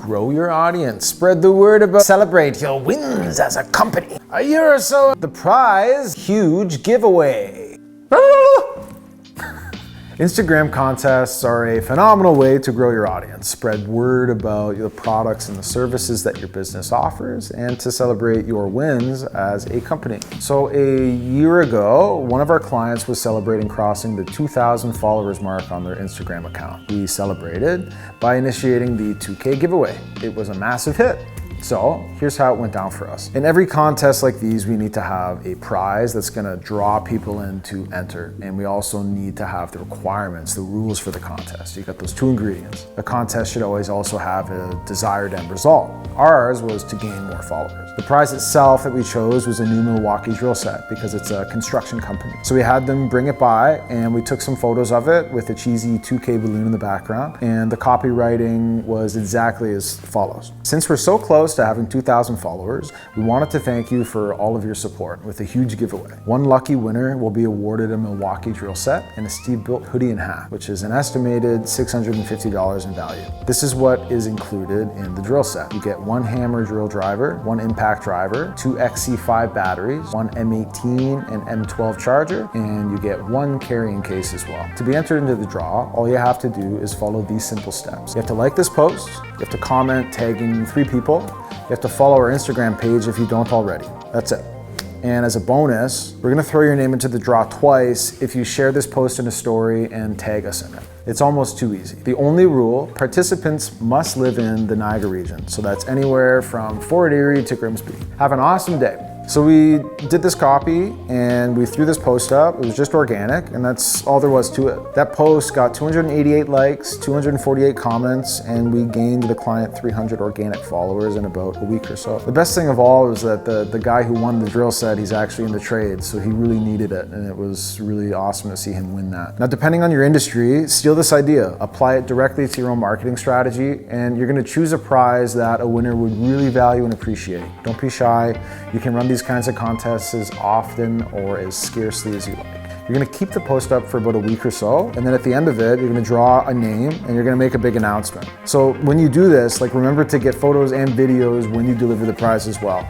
grow your audience, spread the word about, celebrate your wins as a company. A year or so, the prize, huge giveaway. Instagram contests are a phenomenal way to grow your audience, spread word about the products and the services that your business offers, and to celebrate your wins as a company. So a year ago, one of our clients was celebrating crossing the 2,000 followers mark on their Instagram account. We celebrated by initiating the 2K giveaway. It was a massive hit. So here's how it went down for us. In every contest like these, we need to have a prize that's gonna draw people in to enter. And we also need to have the requirements, the rules for the contest. You got those two ingredients. The contest should always also have a desired end result. Ours was to gain more followers. The prize itself that we chose was a new Milwaukee drill set because it's a construction company. So we had them bring it by and we took some photos of it with a cheesy 2K balloon in the background. And the copywriting was exactly as follows. Since we're so close to having 2,000 followers, we wanted to thank you for all of your support with a huge giveaway. One lucky winner will be awarded a Milwaukee drill set and a Steve Built hoodie and hat, which is an estimated $650 in value. This is what is included in the drill set. You get one hammer drill driver, one impact driver, two XC5 batteries, one M18 and M12 charger, and you get one carrying case as well. To be entered into the draw, all you have to do is follow these simple steps. You have to like this post, you have to comment tagging 3 people, you have to follow our Instagram page if you don't already. That's it. And as a bonus, we're gonna throw your name into the draw twice if you share this post in a story and tag us in it. It's almost too easy. The only rule, participants must live in the Niagara region. So that's anywhere from Fort Erie to Grimsby. Have an awesome day. So we did this copy and we threw this post up. It was just organic and that's all there was to it. That post got 288 likes, 248 comments, and we gained the client 300 organic followers in about a week or so. The best thing of all was that the guy who won the drill set, he's actually in the trade, so he really needed it, and it was really awesome to see him win that. Now, depending on your industry, steal this idea, apply it directly to your own marketing strategy, and you're gonna choose a prize that a winner would really value and appreciate. Don't be shy. You can run these kinds of contests as often or as scarcely as you like. You're gonna keep the post up for about a week or so, and then at the end of it, you're gonna draw a name and you're gonna make a big announcement. So when you do this, remember to get photos and videos when you deliver the prize as well.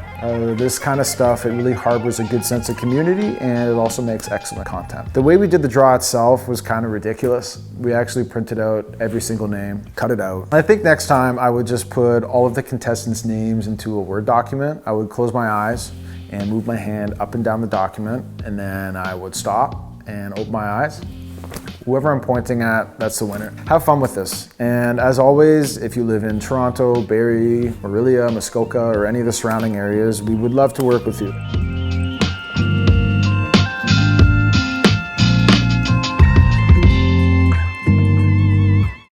This kind of stuff, it really harbors a good sense of community and it also makes excellent content. The way we did the draw itself was kind of ridiculous. We actually printed out every single name, cut it out. I think next time I would just put all of the contestants' names into a Word document. I would close my eyes and move my hand up and down the document, and then I would stop and open my eyes. Whoever I'm pointing at, that's the winner. Have fun with this. And as always, if you live in Toronto, Barrie, Orillia, Muskoka, or any of the surrounding areas, we would love to work with you.